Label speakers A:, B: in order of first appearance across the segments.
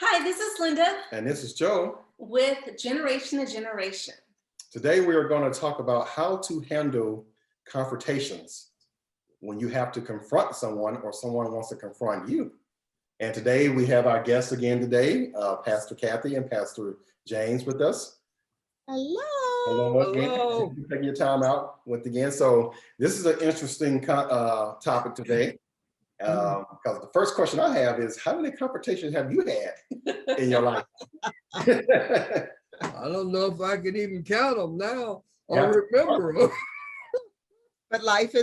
A: Hi, this is Linda
B: And this is Joe.
A: with Generation to Generation.
B: Today we are going to talk about how to handle confrontations when you have to confront someone or someone wants to confront you. And today we have our guests again today, Pastor Kathy and Pastor James with us.
C: Hello.
B: Hello again. Thank you for taking your time out once again. So this is an interesting topic today. Because the first question I have is, how many confrontations have you had in your life?
D: I don't know if I can even count them now
B: Yeah.
D: or remember them.
C: But life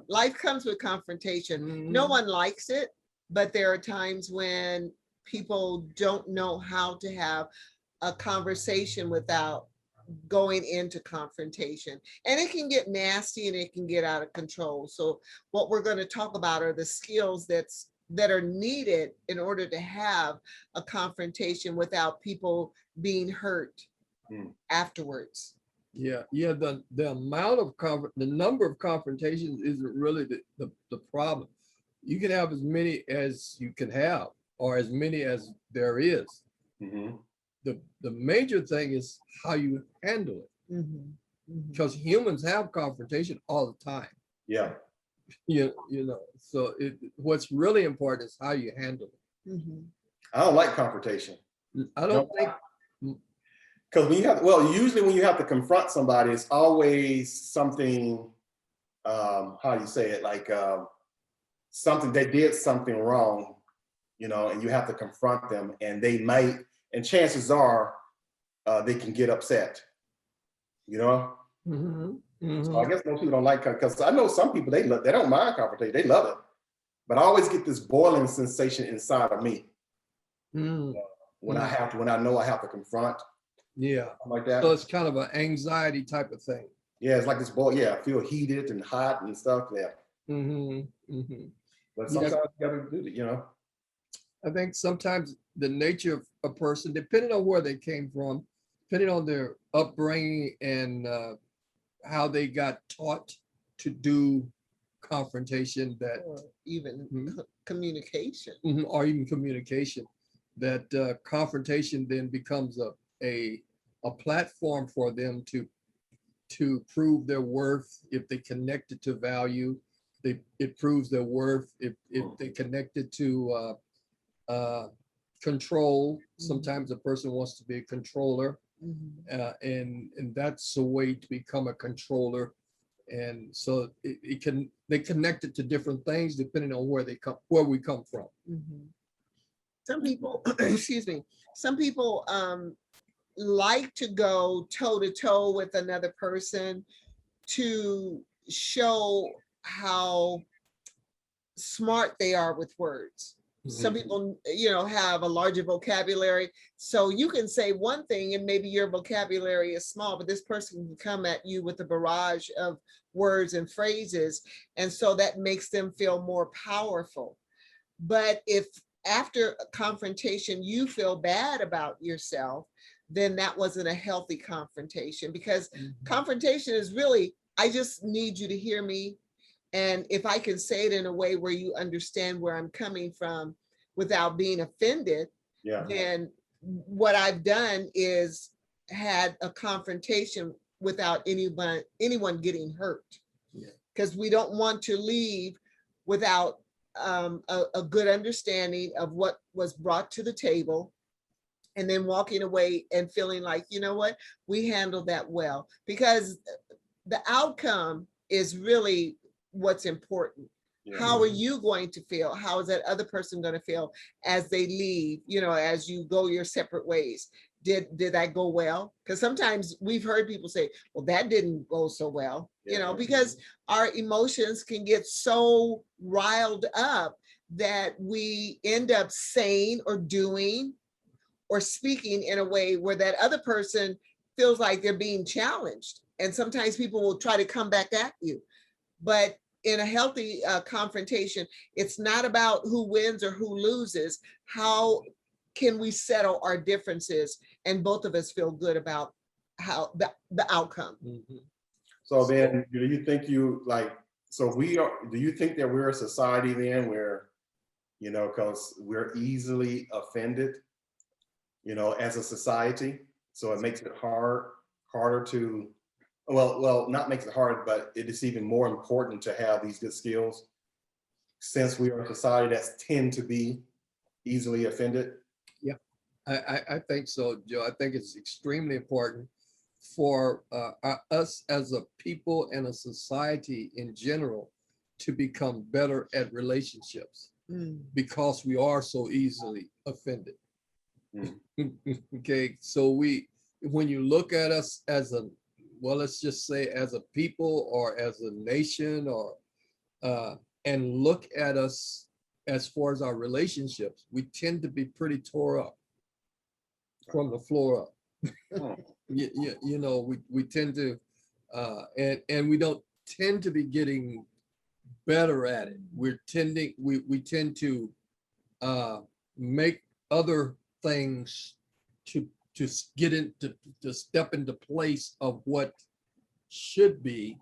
C: life comes with confrontation. No one likes it, but there are times when people don't know how to have a conversation without going into confrontation, and it can get nasty and it can get out of control. So what we're going to talk about are the skills that are needed in order to have a confrontation without people being hurt afterwards.
D: Yeah. The amount of the number of confrontations isn't really the problem. You can have as many as you can have, or as many as there is.
B: Mm-hmm.
D: The major thing is how you handle it, because humans have confrontation all the time.
B: Yeah.
D: You know, so what's really important is how you handle it.
B: I don't like confrontation.
D: I don't think.
B: Because usually when you have to confront somebody, it's always something, how do you say it? Like something, they did something wrong, and you have to confront them, and and chances are they can get upset, So I guess most people don't like, because I know some people, they don't mind confrontation, they love it. But I always get this boiling sensation inside of me when I know I have to confront.
D: Yeah,
B: like that.
D: So it's kind of an anxiety type of thing.
B: Yeah, it's like this boil. Yeah, I feel heated and hot and stuff. Yeah. But sometimes you gotta do it,
D: I think sometimes the nature of a person, depending on where they came from, depending on their upbringing and how they got taught to do confrontation, that
C: Or even communication.
D: Or even communication, that confrontation then becomes a platform for them to prove their worth. If they connect it to value, it proves their worth. If they connect it to control, sometimes a person wants to be a controller, and that's a way to become a controller. And so they connect it to different things depending on where we come from.
C: Some people, excuse me, some people like to go toe to toe with another person to show how smart they are with words. Some people, have a larger vocabulary. So you can say one thing and maybe your vocabulary is small, but this person can come at you with a barrage of words and phrases. And so that makes them feel more powerful. But if after a confrontation, you feel bad about yourself, then that wasn't a healthy confrontation, because confrontation is really, I just need you to hear me. And if I can say it in a way where you understand where I'm coming from without being offended, then what I've done is had a confrontation without anyone getting hurt. Because we don't want to leave without a good understanding of what was brought to the table, and then walking away and feeling like, you know what, we handled that well. Because the outcome is really what's important. How are you going to feel? How is that other person going to feel as they leave, as you go your separate ways? Did that go well? Because sometimes we've heard people say, well, that didn't go so well, because our emotions can get so riled up that we end up saying or doing or speaking in a way where that other person feels like they're being challenged. And sometimes people will try to come back at you. But in a healthy confrontation, it's not about who wins or who loses. How can we settle our differences and both of us feel good about how the outcome?
B: So then, do you think do you think that we're a society then where you know, because we're easily offended, you know, as a society. So it makes it harder to, well, not makes it hard, but it is even more important to have these good skills since we are a society that's tend to be easily offended.
D: I think so, Joe. I think it's extremely important for us as a people and a society in general to become better at relationships because we are so easily offended. Okay, so when you look at us as a, well, let's just say as a people or as a nation or and look at us as far as our relationships, we tend to be pretty tore up from the floor up. You know, we tend to, and we don't tend to be getting better at it. We tend to make other things to get into, to step into place of what should be,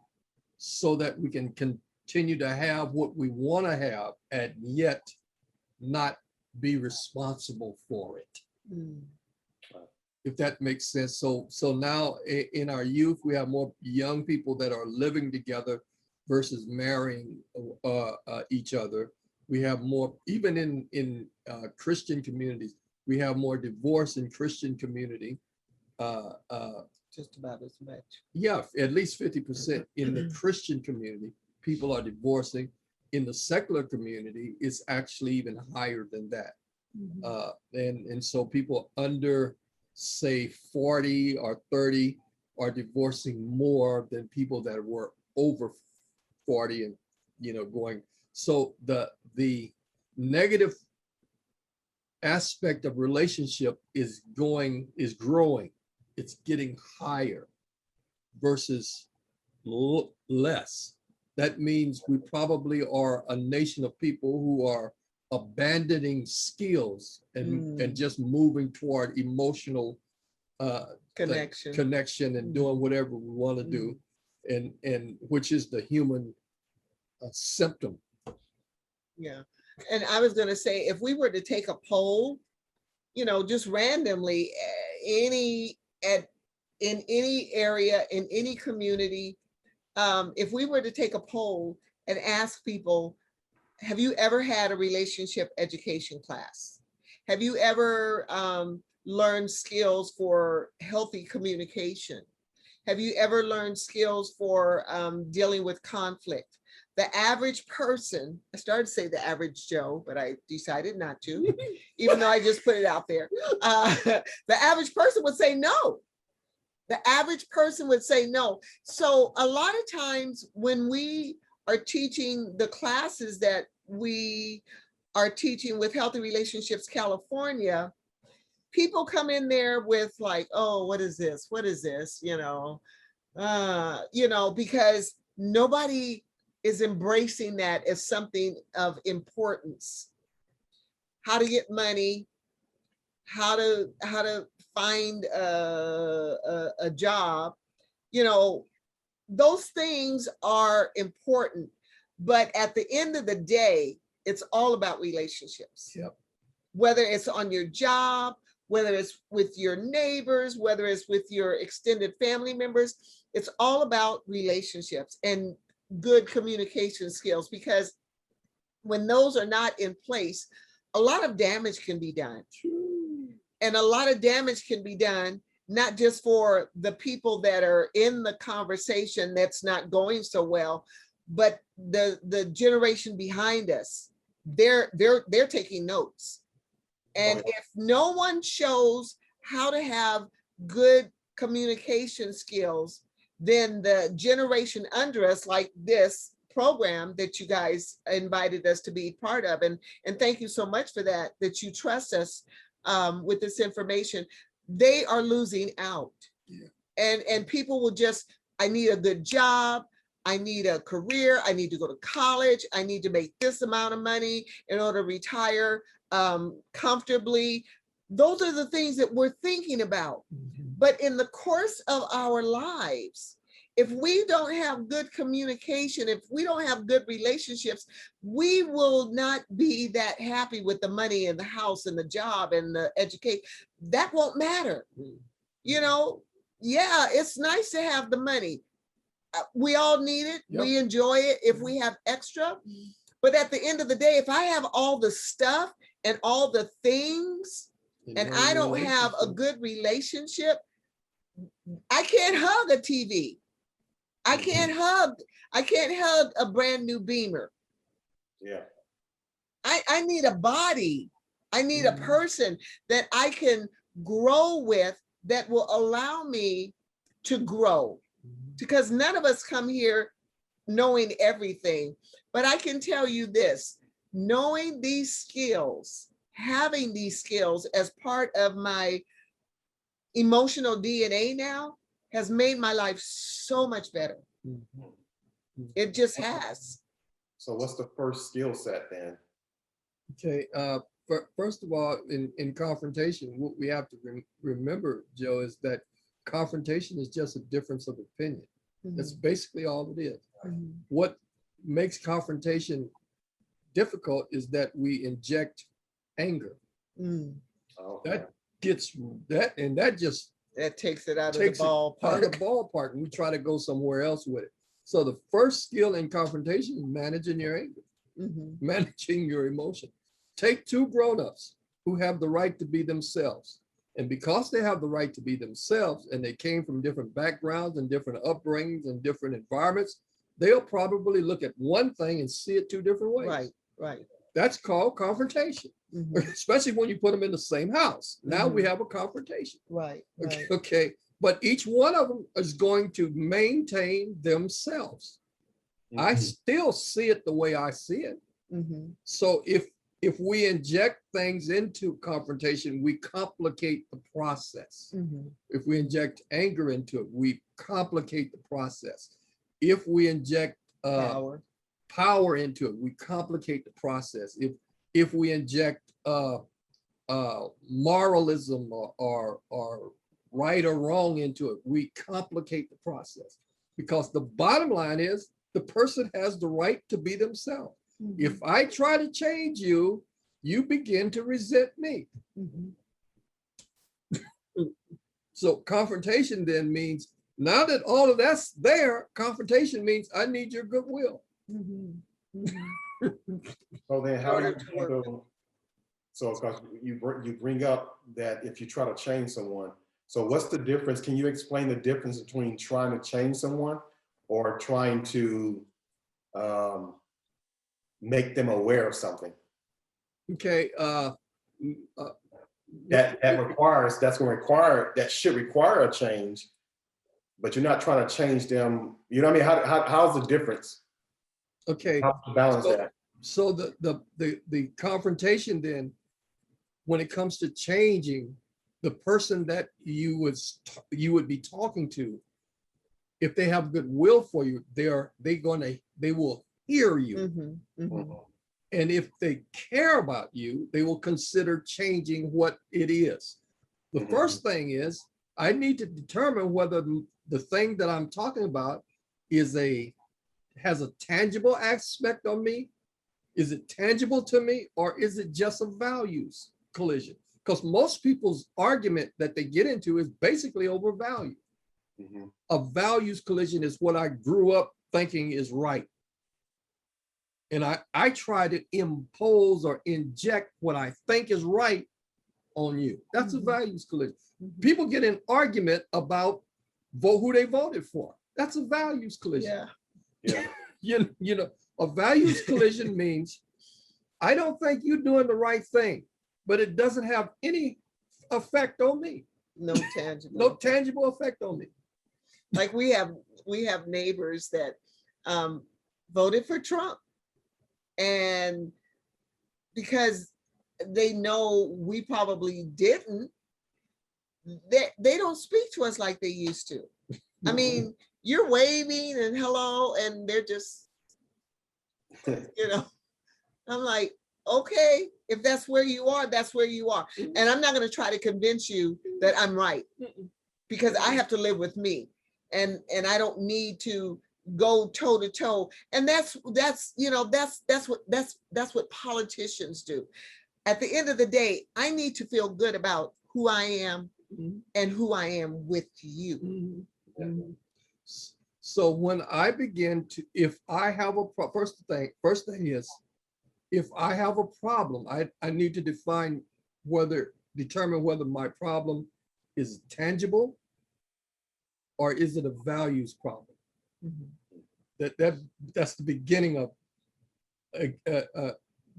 D: so that we can continue to have what we want to have and yet not be responsible for it. If that makes sense. So now in our youth, we have more young people that are living together versus marrying each other. We have more, even in Christian communities, we have more divorce in Christian community.
C: Just about as much.
D: Yeah, at least 50% in the Christian community, people are divorcing. In the secular community, it's actually even higher than that. And so people under, say, 40 or 30 are divorcing more than people that were over 40 and, you know, going. So the negative aspect of relationship is growing. It's getting higher versus less. That means we probably are a nation of people who are abandoning skills and just moving toward emotional connection and doing whatever we want to do, and which is the human symptom.
C: Yeah. And I was going to say, if we were to take a poll, you know, just randomly, in any area, in any community, if we were to take a poll and ask people, have you ever had a relationship education class? Have you ever learned skills for healthy communication? Have you ever learned skills for dealing with conflict? The average person, I started to say the average Joe, but I decided not to, even though I just put it out there. The average person would say no. The average person would say no. So a lot of times when we are teaching the classes that we are teaching with Healthy Relationships California, people come in there with like, oh, what is this? What is this? You know, because nobody is embracing that as something of importance. How to get money, how to find a job, you know, those things are important. But at the end of the day, it's all about relationships.
D: Yep.
C: Whether it's on your job, whether it's with your neighbors, whether it's with your extended family members, it's all about relationships and good communication skills, because when those are not in place, a lot of damage can be done. And a lot of damage can be done, not just for the people that are in the conversation that's not going so well, but the generation behind us. They're taking notes. And if no one shows how to have good communication skills, then the generation under us, like this program that you guys invited us to be part of, and thank you so much for that you trust us with this information, they are losing out.
D: Yeah.
C: And people will just, I need a good job, I need a career, I need to go to college, I need to make this amount of money in order to retire comfortably. Those are the things that we're thinking about. But in the course of our lives, if we don't have good communication, if we don't have good relationships, we will not be that happy with the money and the house and the job and the education. That won't matter. You know, yeah, it's nice to have the money. We all need it.
D: Yep.
C: We enjoy it if we have extra. But at the end of the day, if I have all the stuff and all the things and
D: no
C: I don't have a
D: relationship.
C: good relationship, I can't hug a TV. I can't hug a brand new Beamer.
B: Yeah.
C: I need a body. I need a
D: Mhm.
C: person that I can grow with that will allow me to grow. Because none of us come here knowing everything. But I can tell you this, knowing these skills, having these skills as part of my emotional DNA now has made my life so much better.
D: Mhm.
C: It just has.
B: So what's the first skill set then?
D: Okay, first of all, in confrontation, what we have to remember, Joe, is that confrontation is just a difference of opinion. That's basically all it is.
C: Mhm.
D: What makes confrontation difficult is that we inject anger.
C: Mm.
B: Okay.
D: That gets that, and that just
C: That takes it out of the
D: takes it out of the
C: ballpark.
D: ballpark, and we try to go somewhere else with it. So the first skill in confrontation is managing your anger,
C: Mhm.
D: managing your emotion. Take two grown-ups who have the right to be themselves. And because they have the right to be themselves and they came from different backgrounds and different upbringings and different environments, they'll probably look at one thing and see it two different ways.
C: Right, right.
D: That's called confrontation,
C: Mhm.
D: especially when you put them in the same house. Now we have a confrontation.
C: Right, right.
D: Okay. But each one of them is going to maintain themselves. I
B: Mhm.
D: still see it the way I see it.
C: Mhm.
D: So if we inject things into confrontation, we complicate the process.
C: Mhm.
D: If we inject anger into it, we complicate the process. If we inject power into it, we complicate the process. If we inject moralism or right or wrong into it, we complicate the process. Because the bottom line is the person has the right to be themselves.
C: Mhm.
D: If I try to change you, you begin to resent me.
C: Mhm.
D: So confrontation then means, now that all of that's there, confrontation means I need your goodwill.
C: Mhm. Mhm.
B: So then how do
C: Order
B: you
C: to work.
B: handle, so because you bring up that if you try to change someone, so what's the difference? Can you explain the difference between trying to change someone or trying to make them aware of something?
D: Okay.
B: That should require a change, but you're not trying to change them. You know what I mean? How's the difference?
D: Okay.
B: How to balance that?
D: So the confrontation then, when it comes to changing the person that you would be talking to, if they have goodwill for you, they will hear you.
C: Mhm. Mhm.
B: Mhm.
D: And if they care about you, they will consider changing what it is. The
B: Mhm.
D: first thing is I need to determine whether the thing that I'm talking about has a tangible aspect on me. Is it tangible to me, or is it just a values collision? Because most people's argument that they get into is basically over value.
B: Mhm.
D: A values collision is what I grew up thinking is right. And I try to impose or inject what I think is right on you. That's a values collision.
C: Mhm.
D: People get in argument about who they voted for. That's a values collision.
C: Yeah.
B: Yeah.
D: You know, a values collision means I don't think you're doing the right thing, but it doesn't have any effect on me.
C: No tangible.
D: No tangible effect on me.
C: Like we have neighbors that voted for Trump, and because they know we probably didn't, they don't speak to us like they used to. I mean, you're waving and hello, and they're just, I'm like, okay, if that's where you are, that's where you are. And I'm not going to try to convince you that I'm right, because I have to live with me. and I don't need to go toe to toe. And that's what politicians do. At the end of the day, I need to feel good about who I am and who I am with you.
D: So when I begin to, if I have a first thing is, if I have a problem, I need to determine whether my problem is tangible or is it a values problem. That's the beginning of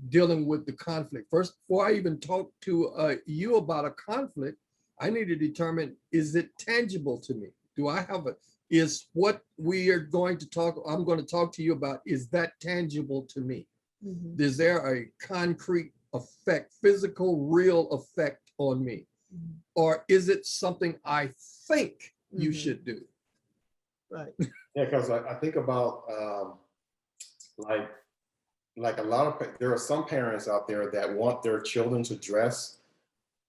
D: dealing with the conflict. First, before I even talk to you about a conflict, I need to determine, is it tangible to me? Do I have is what we are going to talk, I'm going to talk to you about, is that tangible to me? Is there a concrete effect, physical, real effect on me? Or is it something I think you should do?
C: Right.
B: Yeah, because I think about like a lot of, there are some parents out there that want their children to dress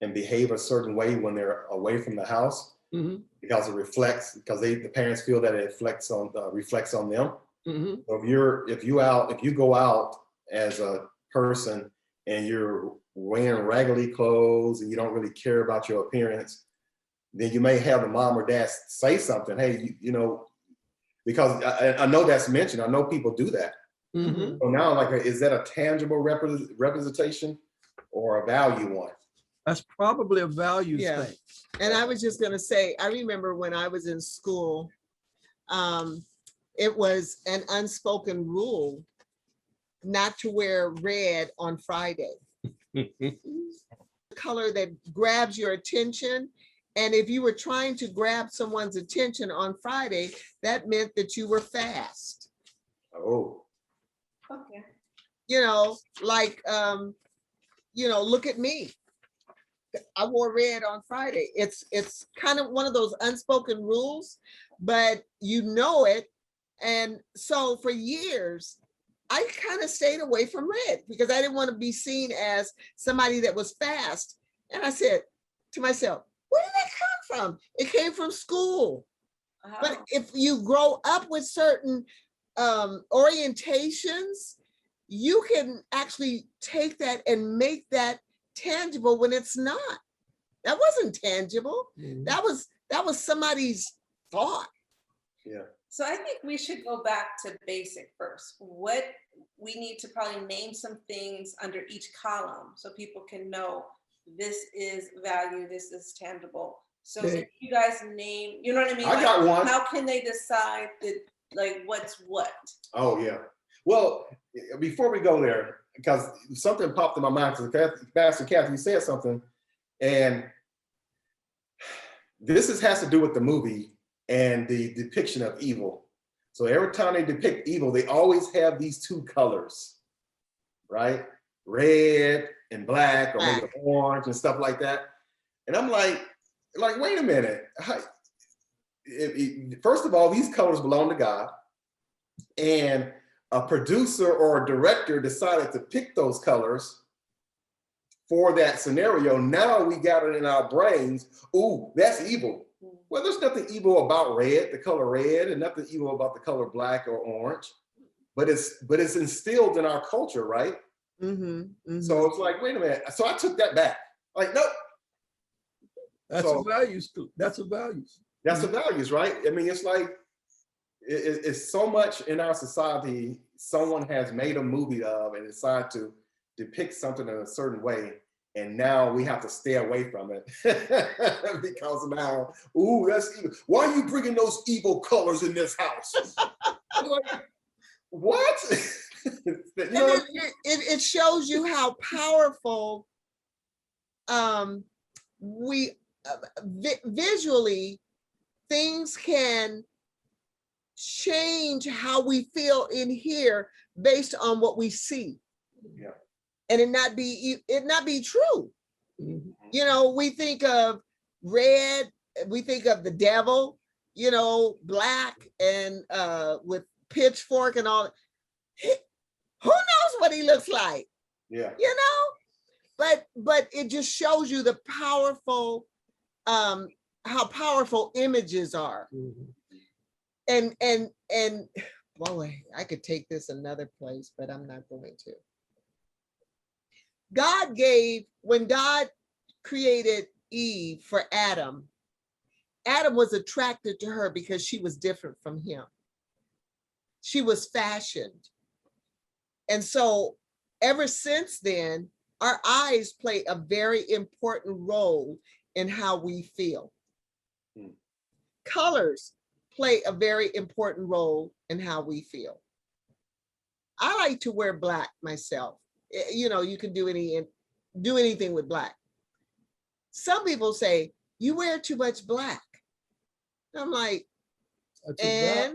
B: and behave a certain way when they're away from the house, because it reflects, because the parents feel that it reflects on them. So if you go out as a person and you're wearing raggedy clothes and you don't really care about your appearance, then you may have the mom or dad say something. Hey, you know, because I know that's mentioned. I know people do that. So now, like, is that a tangible representation or a value one?
D: That's probably a values thing.
C: And I was just gonna say, I remember when I was in school, it was an unspoken rule not to wear red on Friday. Color that grabs your attention. And if you were trying to grab someone's attention on Friday, that meant that you were fast.
B: Oh.
A: Okay.
C: You know, like, look at me. I wore red on Friday. It's kind of one of those unspoken rules, but you know it. And so for years, I kind of stayed away from red because I didn't want to be seen as somebody that was fast. And I said to myself, where did that come from? It came from school. But if you grow up with certain orientations, you can actually take that and make that tangible when it's not. That wasn't tangible. That was somebody's thought.
B: Yeah.
A: So I think we should go back to basic first. What we need to probably name some things under each column so people can know this is value, this is tangible. So if you guys name, you know what I mean?
B: I got one.
A: How can they decide that, like, what's what?
B: Oh yeah. Well, before we go there, because something popped in my mind, because Pastor Kathy said something, and this has to do with the movie and the depiction of evil. So every time they depict evil, they always have these two colors, right? Red and black, or maybe orange and stuff like that. And I'm like, wait a minute. First of all, these colors belong to God. And a producer or a director decided to pick those colors for that scenario. Now we got it in our brains. Ooh, that's evil. Well, there's nothing evil about red, the color red, and nothing evil about the color black or orange. But it's instilled in our culture, right? So it's like, wait a minute. So I took that back. Like, nope.
D: That's a values. That's a values.
B: That's the values, right? I mean, it's like, it's so much in our society, someone has made a movie of and decided to depict something in a certain way. And now we have to stay away from it because now, ooh, that's evil. Why are you bringing those evil colors in this house? Like, what?
C: It shows you how powerful we visually things can change how we feel in here based on what we see.
B: Yeah.
C: And it not be true. You know, we think of red, we think of the devil, you know, black and with pitchfork and all. Who knows what he looks like?
B: Yeah.
C: You know, but it just shows you the powerful, how powerful images are. And boy, I could take this another place, but I'm not going to. When God created Eve for Adam, Adam was attracted to her because she was different from him. She was fashioned. And so ever since then, our eyes play a very important role in how we feel. Colors play a very important role in how we feel. I like to wear black myself. You know, you can do anything with black. Some people say, you wear too much black. I'm like,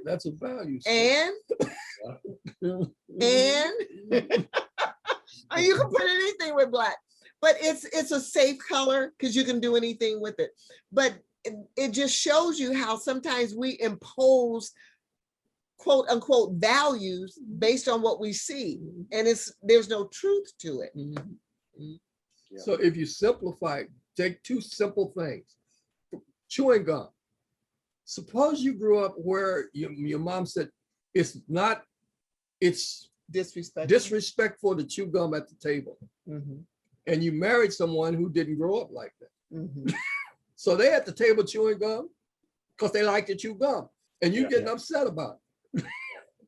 D: That's a value.
C: and you can put anything with black, but it's a safe color because you can do anything with it. But it just shows you how sometimes we impose quote unquote values based on what we see, and there's no truth to it.
D: So if you simplify, take two simple things. Chewing gum. Suppose you grew up where your mom said it's disrespectful to chew gum at the table. And you married someone who didn't grow up like that. So they at the table chewing gum because they like to chew gum, and you getting upset about it.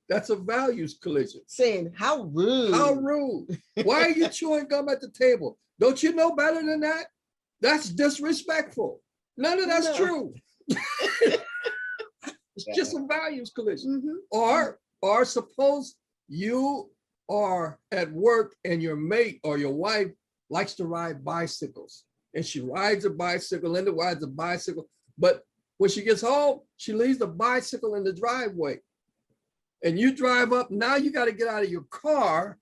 D: That's a values collision.
C: Saying, how rude.
D: How rude. Why are you chewing gum at the table? Don't you know better than that? That's disrespectful. None of that's true. It's just a values collision. Or suppose you are at work and your mate or your wife likes to ride bicycles, and she rides a bicycle, Linda rides a bicycle, but when she gets home, she leaves the bicycle in the driveway. And you drive up, now you got to get out of your car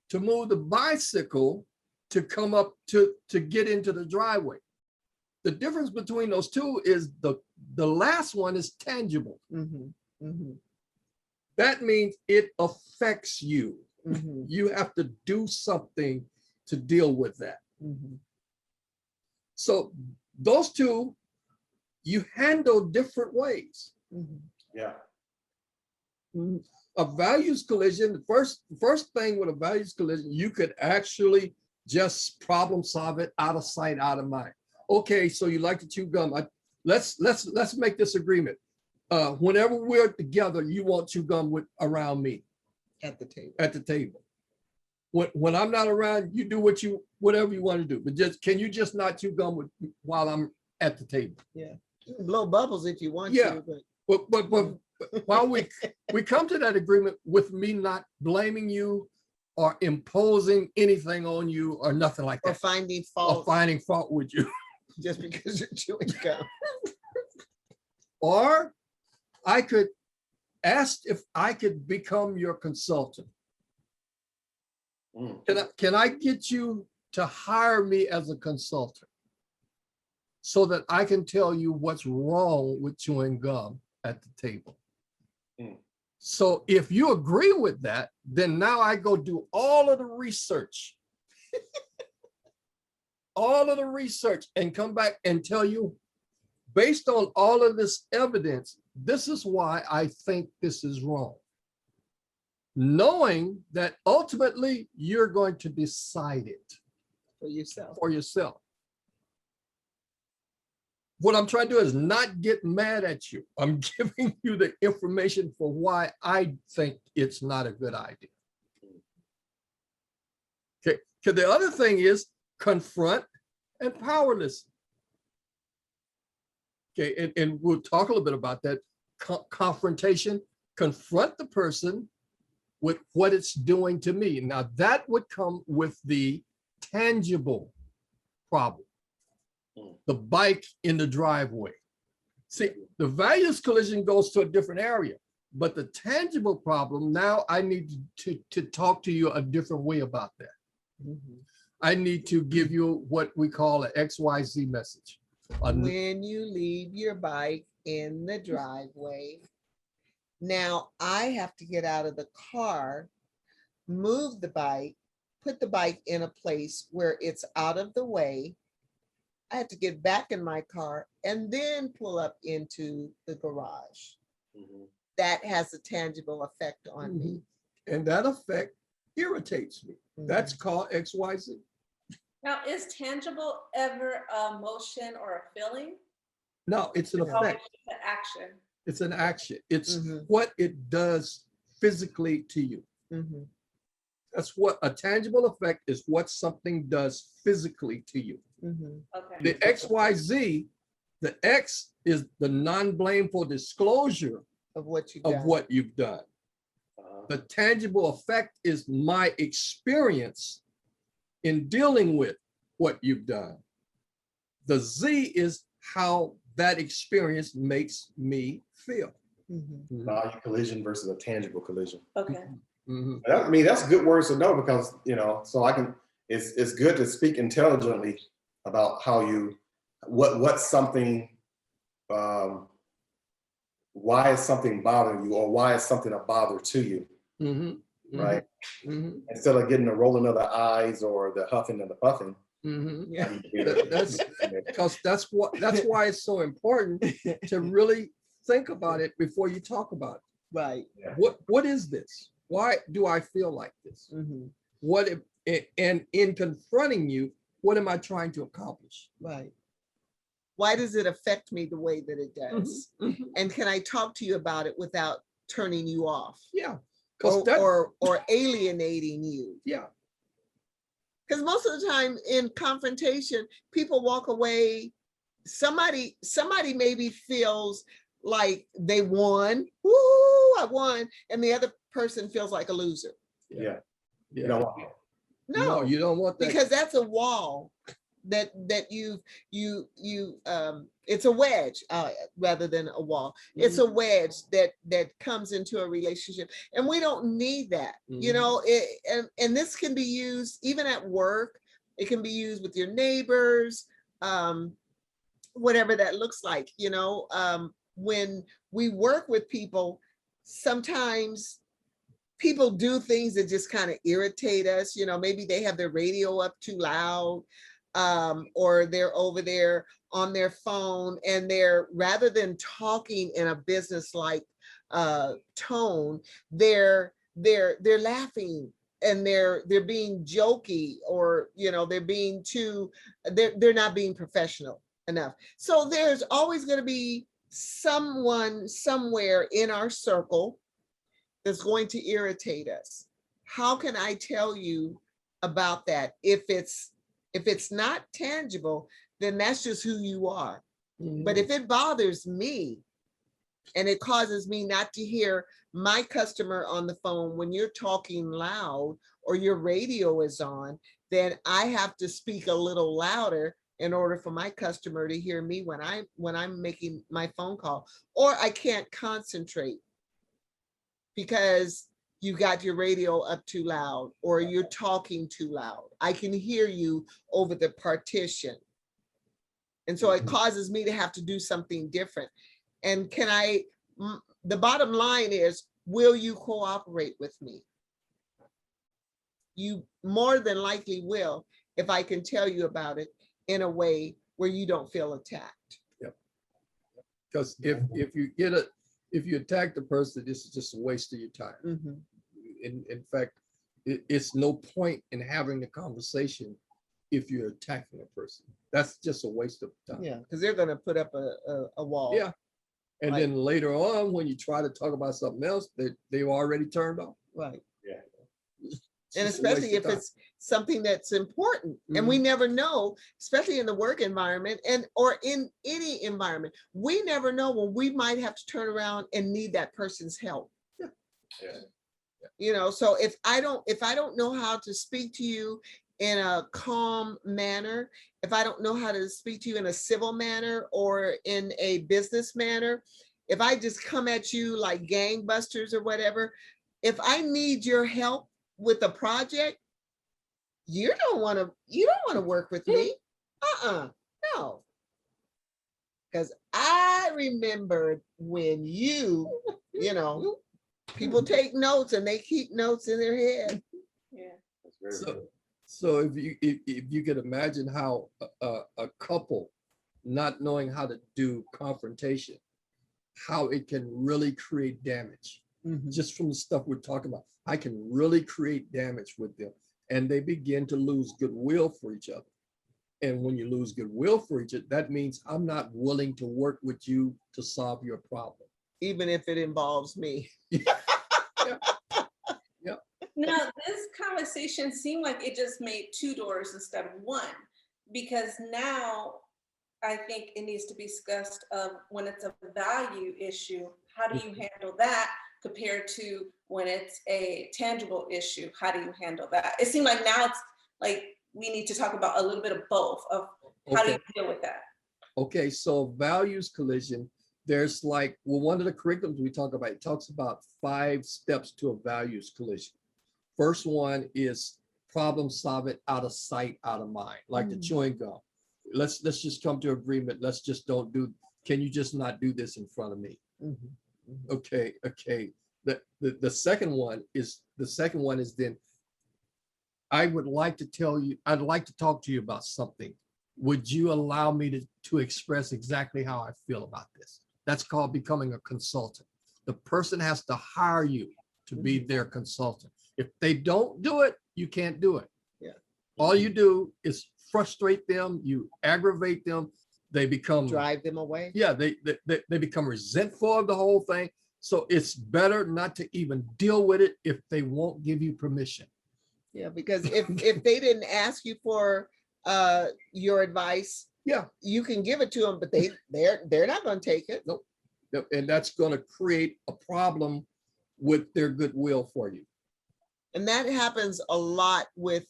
D: to move the bicycle to come up to get into the driveway. The difference between those two is the last one is tangible. That means it affects you. You have to do something to deal with that. So those two, you handle different ways.
B: Yeah.
D: A values collision, the first thing with a values collision, you could actually just problem solve it out of sight, out of mind. Okay, so you like to chew gum. Let's make this agreement. Whenever we're together, you won't chew gum around me.
C: At the table.
D: At the table. When I'm not around, you do whatever you want to do. But can you just not chew gum while I'm at the table?
C: Yeah. You can blow bubbles if you want to.
D: But while we come to that agreement with me not blaming you or imposing anything on you or nothing like that.
C: Or finding fault.
D: Or finding fault with you.
C: Just because you're chewing gum.
D: Or I could ask if I could become your consultant. Can I get you to hire me as a consultant so that I can tell you what's wrong with chewing gum at the table? So if you agree with that, then now I go do all of the research. All of the research and come back and tell you, based on all of this evidence, this is why I think this is wrong. Knowing that ultimately you're going to decide it for yourself. What I'm trying to do is not get mad at you. I'm giving you the information for why I think it's not a good idea. Okay, because the other thing is confront and powerless. Okay, and we'll talk a little bit about that. Confrontation, confront the person with what it's doing to me. Now that would come with the tangible problem. The bike in the driveway. See, the values collision goes to a different area, but the tangible problem, now I need to talk to you a different way about that. I need to give you what we call an XYZ message.
C: When you leave your bike in the driveway, now I have to get out of the car, move the bike, put the bike in a place where it's out of the way. I have to get back in my car and then pull up into the garage. that has a tangible effect on me.
D: And that effect irritates me. That's
C: Mhm.
D: called XYZ.
A: Now, is tangible ever a motion or a feeling?
D: No, it's an
C: Yeah.
A: Always
D: effect.
A: just an action.
D: It's an action. It's
C: Mhm.
D: what it does physically to you.
C: Mhm.
D: That's what a tangible effect is, what something does physically to you.
C: Mhm.
A: Okay.
D: The XYZ, the X is the non-blameful disclosure
C: Of what you
D: of
C: done.
D: what you've done. The tangible effect is my experience in dealing with what you've done. The Z is how that experience makes me feel.
C: Mhm.
B: Value collision versus a tangible collision.
A: Okay.
D: Mhm.
B: I mean, that's good words to know because, so I can, it's good to speak intelligently about how you, what's something, why is something bothering you or why is something a bother to you,
D: Mhm.
B: right?
D: Mhm.
B: Instead of getting the rolling of the eyes or the huffing and the puffing.
D: Mhm.
C: Yeah.
D: That's because that's why it's so important to really think about it before you talk about it.
C: Right.
D: What is this? Why do I feel like this?
C: Mhm.
D: And in confronting you, what am I trying to accomplish?
C: Right. Why does it affect me the way that it does?
D: Mhm.
C: And can I talk to you about it without turning you off
D: Yeah, because that,
C: or alienating you?
D: yeah,
C: Because most of the time in confrontation, people walk away. Somebody maybe feels like they won. Woo, I won. And the other person feels like a loser.
B: Yeah. You
D: yeah.
B: don't want that.
D: No,
C: No,
D: you don't want that.
C: because that's a wall that you it's a wedge rather than a wall. It's a wedge that comes into a relationship, and we don't need that. You
D: Mhm.
C: know, and this can be used even at work. It can be used with your neighbors, whatever that looks like. You know, when we work with people, sometimes people do things that just kind of irritate us. You know, maybe they have their radio up too loud, or they're over there on their phone, and they're, rather than talking in a business-like tone, they're laughing, and they're being jokey, or they're being too, they're not being professional enough. So there's always going to be someone somewhere in our circle that's going to irritate us. How can I tell you about that? If it's not tangible, then that's just who you are. But if it bothers me and it causes me not to hear my customer on the phone when you're talking loud or your radio is on, then I have to speak a little louder in order for my customer to hear me when I'm making my phone call, or I can't concentrate because you got your radio up too loud or you're talking too loud. I can hear you over the partition. And so it causes me to have to do something different. And the bottom line is, will you cooperate with me? You more than likely will, if I can tell you about it in a way where you don't feel attacked.
D: Yep. Because if you attack the person, this is just a waste of your time.
C: Mhm.
D: In fact, it's no point in having the conversation if you're attacking a person. That's just a waste of time.
C: Yeah, because they're going to put up a wall.
D: Yeah. And
C: Right.
D: then later on, when you try to talk about something else, they've already turned off.
C: Right.
B: Yeah.
D: It's
C: And
D: just a waste
C: especially
D: of
C: if
D: time.
C: it's something that's important, and we never know, especially in the work environment or in any environment, we never know when we might have to turn around and need that person's help.
B: Yeah.
C: So if I don't know how to speak to you in a calm manner, if I don't know how to speak to you in a civil manner or in a business manner, if I just come at you like gangbusters or whatever, if I need your help with a project, you don't want to work with me. No. Because I remember when people take notes and they keep notes in their head.
A: Yeah.
B: That's very good.
D: So if you could imagine how a couple not knowing how to do confrontation how it can really create damage.
C: Mhm.
D: Just from the stuff we're talking about, I can really create damage with them. And they begin to lose goodwill for each other. And when you lose goodwill for each other, that means I'm not willing to work with you to solve your problem.
C: Even if it involves me.
A: Now, this conversation seemed like it just made two doors instead of one, because now I think it needs to be discussed of when it's a value issue, how do you handle that compared to when it's a tangible issue, how do you handle that? It seemed like now it's like we need to talk about a little bit of both of how do you deal with that?
D: Okay, so values collision, there's like, well, one of the curriculums we talk about, it talks about 5 steps to a values collision. First one is problem solve it out of sight, out of mind, like the chewing gum. Let's just come to agreement. Let's just don't do, can you just not do this in front of me? Okay. The second one is then, I would like to tell you, I'd like to talk to you about something. Would you allow me to express exactly how I feel about this? That's called becoming a consultant. The person has to hire you to be their consultant. If they don't do it, you can't do it.
C: Yeah.
D: All you do is frustrate them, you aggravate them, they become
C: Drive them away.
D: Yeah, they become resentful of the whole thing. So it's better not to even deal with it if they won't give you permission.
C: Yeah, because if they didn't ask you for your advice,
D: Yeah,
C: you can give it to them, but they're not going to take it.
D: nope. And that's going to create a problem with their goodwill for you.
C: And that happens a lot with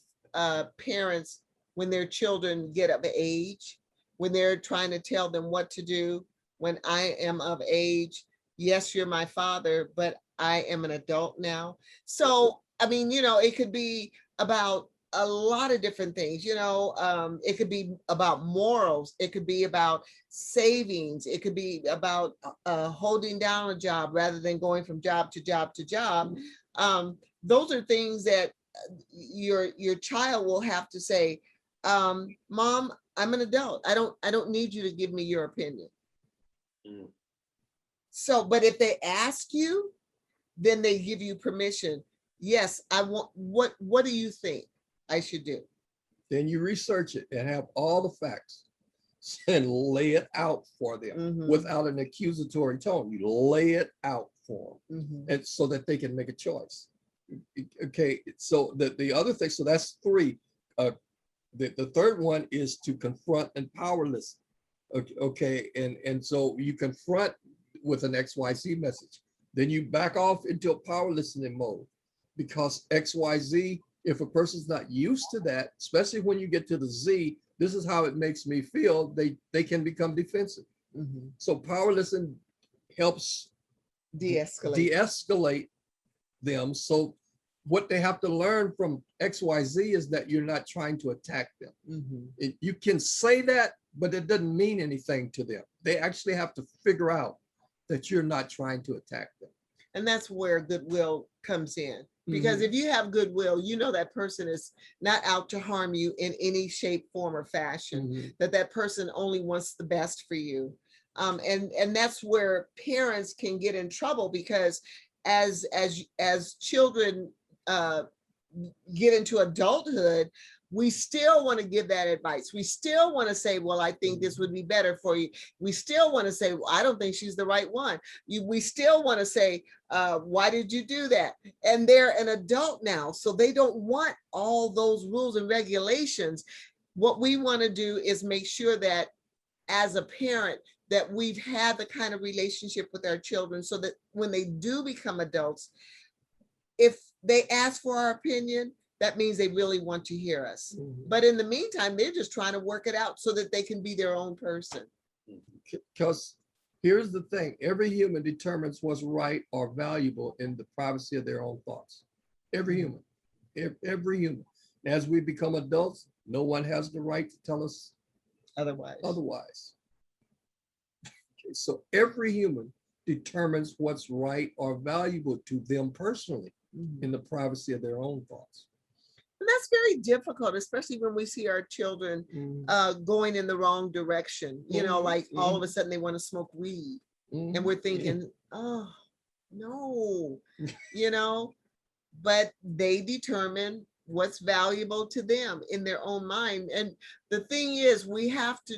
C: parents when their children get of age, when they're trying to tell them what to do. When I am of age, yes, you're my father, but I am an adult now. So, I mean, it could be about a lot of different things, it could be about morals. It could be about savings. It could be about holding down a job rather than going from job to job to job. Those are things that your child will have to say, Mom, I'm an adult. I don't need you to give me your opinion. So, but if they ask you, then they give you permission. Yes, I want, what do you think I should do?
D: Then you research it and have all the facts and lay it out for them without an accusatory tone. You lay it out for them and so that they can make a choice. Okay, so the other thing, so that's 3. The third one is to confront and powerless. Okay, and so you confront with an XYZ message. Then you back off into a power listening mode, because XYZ, if a person's not used to that, especially when you get to the Z, this is how it makes me feel, they can become defensive. So power listen helps de-escalate them. So what they have to learn from XYZ is that you're not trying to attack them. You can say that, but it doesn't mean anything to them. They actually have to figure out that you're not trying to attack them.
C: And that's where goodwill comes in. Because if you have goodwill, that person is not out to harm you in any shape, form, or fashion, that person only wants the best for you. And that's where parents can get in trouble, because as children get into adulthood, we still want to give that advice. We still want to say, well, I think this would be better for you. We still want to say, well, I don't think she's the right one. We still want to say, why did you do that? And they're an adult now, so they don't want all those rules and regulations. What we want to do is make sure that as a parent, that we've had the kind of relationship with our children so that when they do become adults, if they ask for our opinion, that means they really want to hear us. But in the meantime, they're just trying to work it out so that they can be their own person.
D: Because here's the thing, every human determines what's right or valuable in the privacy of their own thoughts. Every human, every human. As we become adults, no one has the right to tell us otherwise. Okay, so every human determines what's right or valuable to them personally in the privacy of their own thoughts.
C: And that's very difficult, especially when we see our children going in the wrong direction. Like all of a sudden they want to smoke weed. And we're thinking, oh, no, you know, but they determine what's valuable to them in their own mind. And the thing is, we have to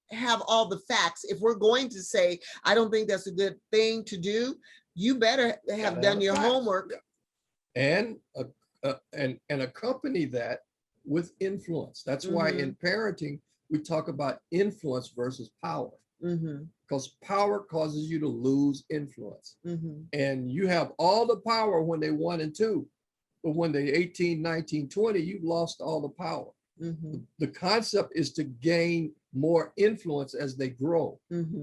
C: have all the facts. If we're going to say, I don't think that's a good thing to do, you better have done your homework.
D: And accompany that with influence. That's why in parenting, we talk about influence versus power. Because power causes you to lose influence. And you have all the power when they're 1 and 2. But when they're 18, 19, 20, you've lost all the power. The concept is to gain more influence as they grow.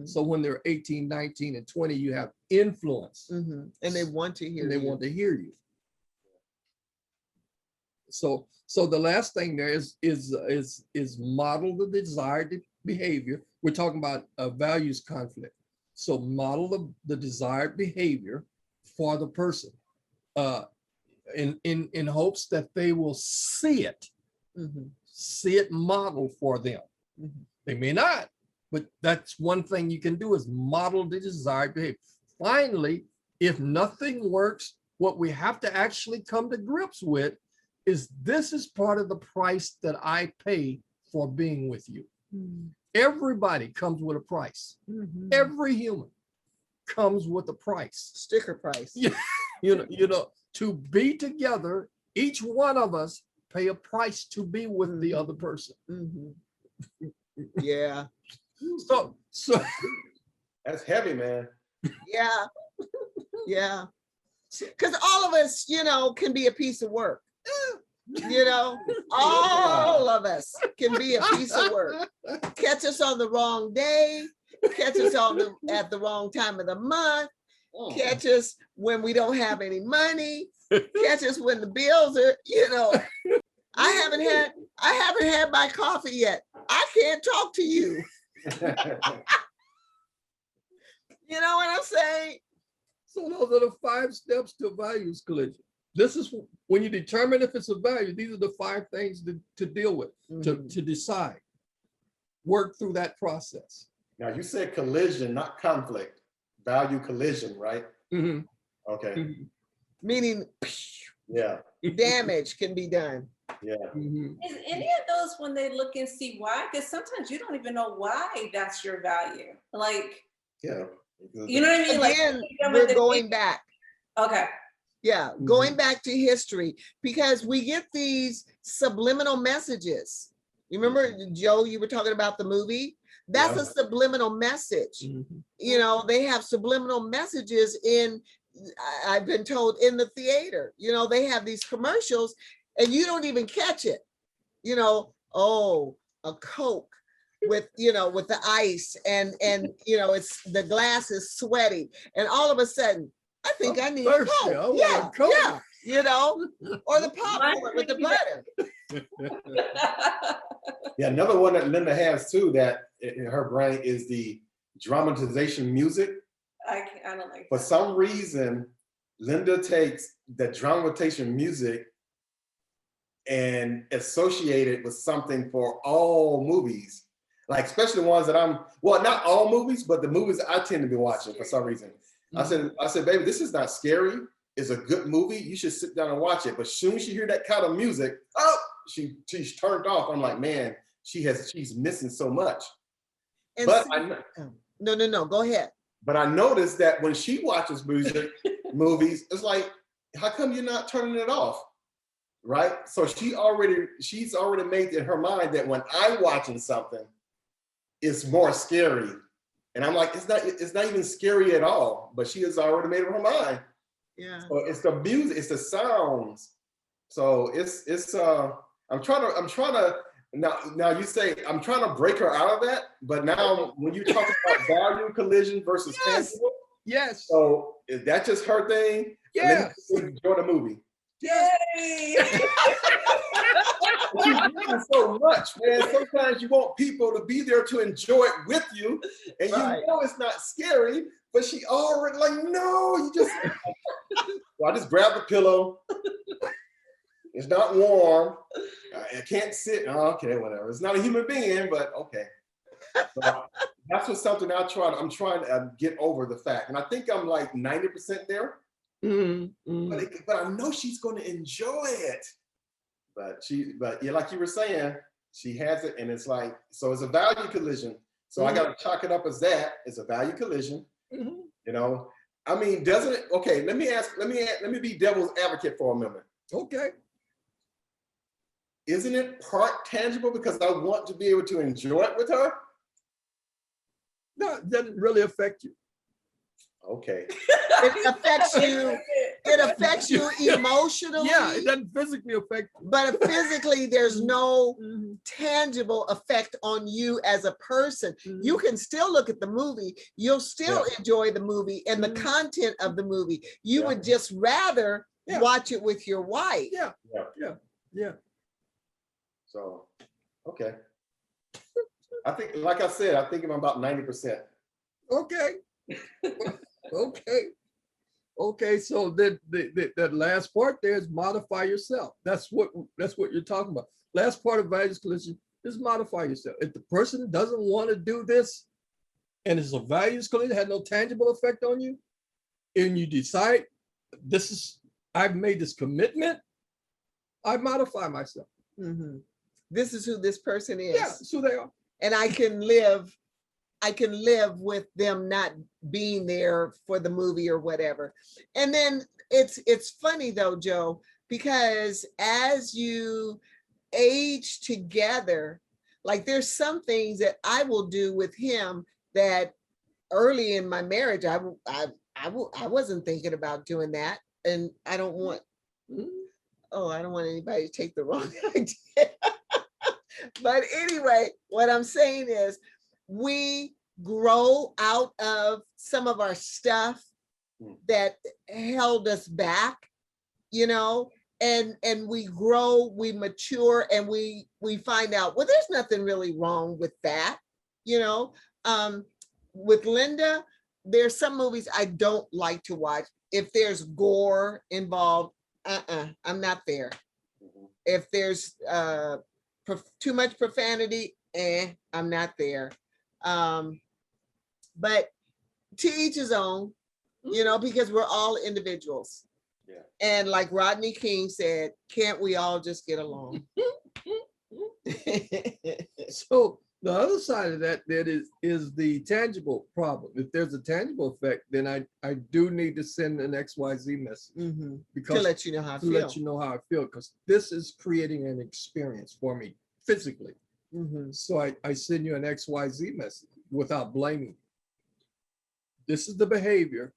D: So when they're 18, 19, and 20, you have influence.
C: And they want to hear you.
D: Want to hear you. So the last thing there is model the desired behavior. We're talking about a values conflict. So model the desired behavior for the person in hopes that they will see it modeled for them. They may not, but that's one thing you can do is model the desired behavior. Finally, if nothing works, what we have to actually come to grips with is this is part of the price that I pay for being with you. Everybody comes with a price. Every human comes with a price.
C: Sticker price.
D: You know, to be together, each one of us pay a price to be with the other person.
C: Yeah.
D: So
B: that's heavy, man.
C: Yeah. Yeah. Because all of us, you know, can be a piece of work. You know, all of us can be a piece of work. Catch us on the wrong day, catch us at the wrong time of the month, catch us when we don't have any money, catch us when the bills are, you know. I haven't had my coffee yet. I can't talk to you. You know what I'm saying?
D: So those are the 5 steps to values collision. This is when you determine if it's a value, these are the 5 things to deal with, to decide. Work through that process.
B: Now you said collision, not conflict. Value collision, right? Okay.
C: Meaning,
B: Yeah.
C: damage can be done.
B: Yeah.
A: Is any of those when they look and see why? Because sometimes you don't even know why that's your value. Like,
B: Yeah.
A: you know what I mean?
C: Again,
A: like,
C: we're going back.
A: Okay.
C: Yeah, going back to history, because we get these subliminal messages. You remember, Joe, you were talking about the movie? That's a subliminal message. You know, they have subliminal messages in, I've been told, in the theater. You know, they have these commercials and you don't even catch it. You know, oh, a Coke with, you know, with the ice and you know, it's the glass is sweaty. And all of a sudden, I think I need a Coke. Yeah, you know, or the popcorn with the butter.
B: Yeah, another one that Linda has too that in her brain is the dramatization music.
A: I don't like
B: For some reason, Linda takes the dramatization music and associate it with something for all movies. Like especially ones that well, not all movies, but the movies I tend to be watching for some reason. I said, baby, this is not scary. It's a good movie. You should sit down and watch it. But as soon as she hear that kind of music, oh, she's turned off. I'm like, man, she's missing so much.
C: And
B: but
C: no, go ahead.
B: But I noticed that when she watches movies, it's like, how come you're not turning it off? Right? So she's already made in her mind that when I'm watching something, it's more scary. And I'm like, it's not even scary at all, but she has already made up her mind.
C: Yeah.
B: So it's the music, it's the sounds. So I'm trying to now you say I'm trying to break her out of that, but now when you talk about value collision versus tangible, so is that just her thing?
D: Yeah.
B: Enjoy the movie.
A: Yay!
B: She's doing so much, man. Sometimes you want people to be there to enjoy it with you, and you know it's not scary, but she already like, no, you just. Well, I just grab the pillow. It's not warm. I can't sit. Oh, okay, whatever. It's not a human being, but okay. So that's was something I'm trying to get over the fact. And I think I'm like 90% there, but I know she's going to enjoy it. But yeah, like you were saying, she has it, and it's like, so it's a value collision. So I got to chalk it up as that. It's a value collision. You know, I mean, doesn't it? Okay, let me be devil's advocate for a moment.
D: Okay.
B: Isn't it part tangible because I want to be able to enjoy it with her?
D: No, it doesn't really affect you.
B: Okay.
C: It affects you. It affects you emotionally.
D: Yeah, it doesn't physically affect you.
C: But physically, there's no tangible effect on you as a person. You can still look at the movie. You'll still enjoy the movie and the content of the movie. You would just rather watch it with your wife.
D: Yeah.
B: So, okay. I think, like I said, I think I'm about 90%.
D: Okay. Okay. So that last part there is modify yourself. That's what you're talking about. Last part of values collision is modify yourself. If the person doesn't want to do this, and it's a values collision, had no tangible effect on you, and you decide I've made this commitment, I modify myself.
C: This is who this person is.
D: Yeah, that's who they are.
C: And I can live with them not being there for the movie or whatever. And then it's funny though, Joe, because as you age together, like there's some things that I will do with him that early in my marriage, I wasn't thinking about doing that. And I don't want anybody to take the wrong idea. But anyway, what I'm saying is we grow out of some of our stuff that held us back, you know, and we grow, we mature, and we find out, well, there's nothing really wrong with that, you know. With Linda, there's some movies I don't like to watch. If there's gore involved, I'm not there. If there's too much profanity, I'm not there. But to each his own, you know, because we're all individuals.
B: Yeah.
C: And like Rodney King said, can't we all just get along?
D: So the other side of that is the tangible problem. If there's a tangible effect, then I do need to send an XYZ message because
C: to let you know how I feel.
D: Let you know how I feel, because this is creating an experience for me physically. So I send you an XYZ message without blaming you. This is the behavior,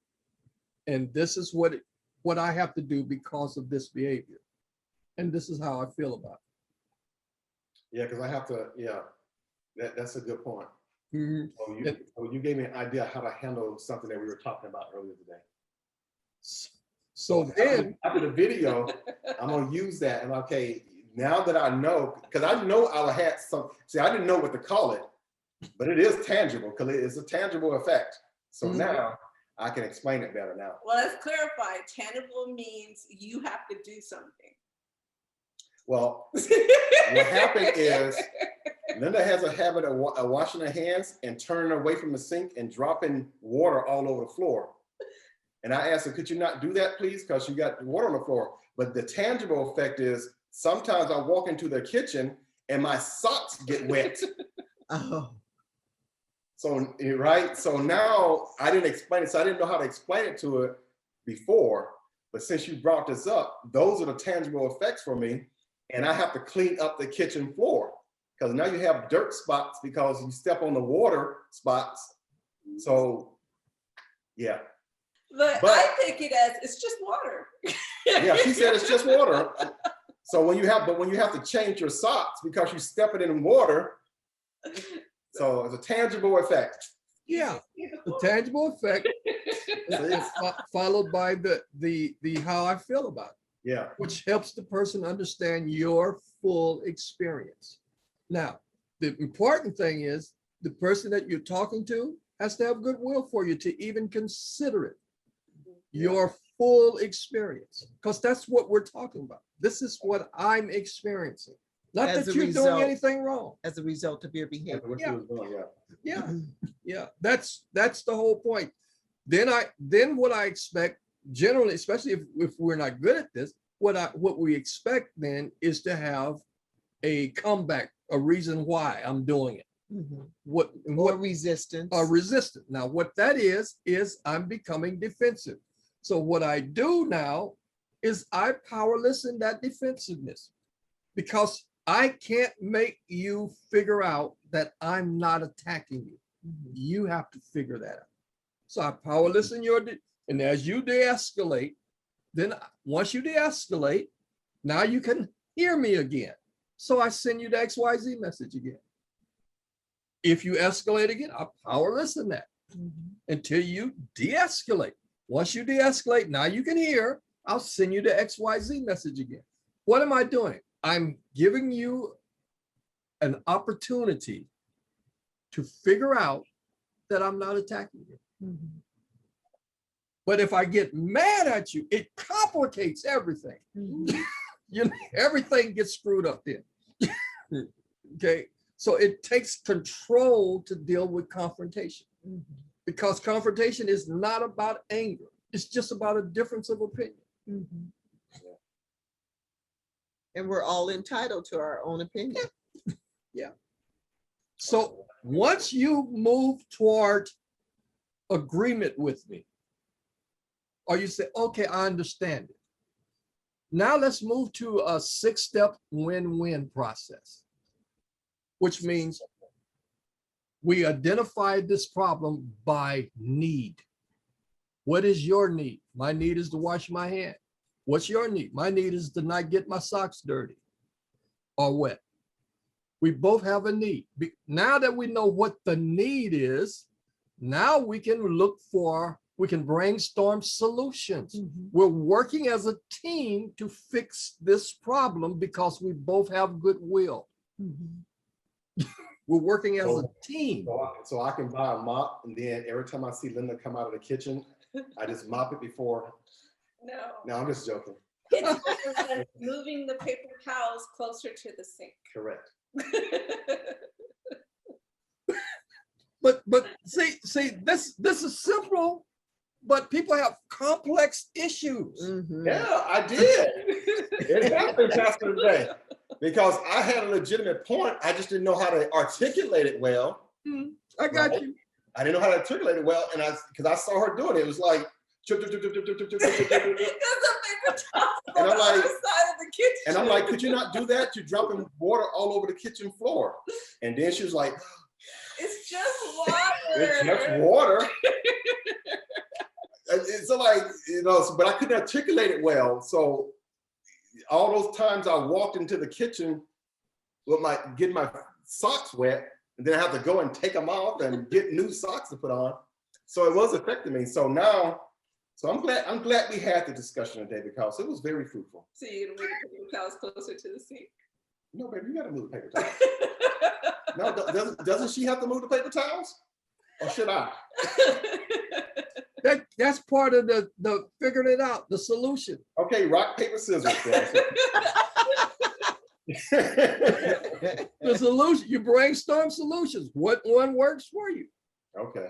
D: and this is what I have to do because of this behavior, and this is how I feel about it.
B: Yeah, because I have to. Yeah, that's a good point.
D: Mm-hmm.
B: So you gave me an idea how to handle something that we were talking about earlier today.
D: So then
B: after the video, I'm gonna use that, and okay, now that I know, because I know I had some. See, I didn't know what to call it, but it is tangible because it's a tangible effect. So now I can explain it better now.
A: Well, let's clarify. Tangible means you have to do something.
B: Well, what happened is Linda has a habit of washing her hands and turning away from the sink and dropping water all over the floor. And I asked her, could you not do that, please? Because you got water on the floor. But the tangible effect is sometimes I walk into the kitchen and my socks get wet. So, right? So now I didn't explain it. So I didn't know how to explain it to her before. But since you brought this up, those are the tangible effects for me. And I have to clean up the kitchen floor because now you have dirt spots because you step on the water spots. So, yeah.
A: But I take it as it's just water.
B: Yeah, she said it's just water. So when you have to change your socks because you step it in water, so it's a tangible effect.
D: Yeah, the tangible effect is followed by the how I feel about it.
B: Yeah.
D: Which helps the person understand your full experience. Now, the important thing is the person that you're talking to has to have goodwill for you to even consider it. Your full experience, because that's what we're talking about. This is what I'm experiencing. Not that you're doing anything wrong.
C: As a result of your behavior.
D: Yeah. Yeah, that's the whole point. Then what I expect generally, especially if we're not good at this, what we expect then is to have a comeback, a reason why I'm doing it.
C: Mhm.
D: What
C: Or resistance.
D: resistant. Now, what that is I'm becoming defensive. So what I do now is I powerless in that defensiveness because I can't make you figure out that I'm not attacking you.
C: Mhm.
D: You have to figure that out. So I powerless in and as you de-escalate, then once you de-escalate, now you can hear me again. So I send you the XYZ message again. If you escalate again, I powerless in that
C: Mhm.
D: until you de-escalate. Once you de-escalate, now you can hear, I'll send you the XYZ message again. What am I doing? I'm giving you an opportunity to figure out that I'm not attacking you.
C: Mhm.
D: But if I get mad at you, it complicates everything.
C: Mhm.
D: Everything gets screwed up then. Okay, so it takes control to deal with confrontation
C: Mhm.
D: because confrontation is not about anger. It's just about a difference of opinion.
C: Mhm. And we're all entitled to our own opinion.
D: So once you move toward agreement with me, or you say, okay, I understand it. Now let's move to a 6-step win-win process, which means we identify this problem by need. What is your need? My need is to wash my hand. What's your need? My need is to not get my socks dirty or wet. We both have a need. Now that we know what the need is, now we can brainstorm solutions.
C: Mhm.
D: We're working as a team to fix this problem because we both have goodwill.
C: Mhm.
D: We're working as a team.
B: So I can buy a mop, and then every time I see Linda come out of the kitchen, I just mop it before.
A: No.
B: No, I'm just joking.
A: It's better than moving the paper towels closer to the sink.
B: Correct.
D: But see, this is simple, but people have complex issues.
C: Mhm.
B: Yeah, I did. It happened after the day because I had a legitimate point. I just didn't know how to articulate it well.
D: I got
B: Right.
D: you.
B: I didn't know how to articulate it well, and because I saw her doing it, it was like.
A: There's a paper towel
B: And
A: on
B: I'm
A: the
B: like-
A: other side of the kitchen.
B: And I'm like, could you not do that? You're dropping water all over the kitchen floor. And then she was like,
A: It's just water.
B: it's just water. And so like, but I couldn't articulate it well. So all those times I walked into the kitchen with getting my socks wet, and then I have to go and take them off and get new socks to put on. So it was affecting me. So now, I'm glad we had the discussion today because it was very fruitful.
A: So you're gonna move the paper towels closer to the sink.
B: No, baby, you gotta move the paper towels. No, doesn't she have to move the paper towels? Or should I?
D: That's part of the figuring it out, the solution.
B: Okay, rock, paper, scissors.
D: The solution, you brainstorm solutions. What one works for you?
B: Okay,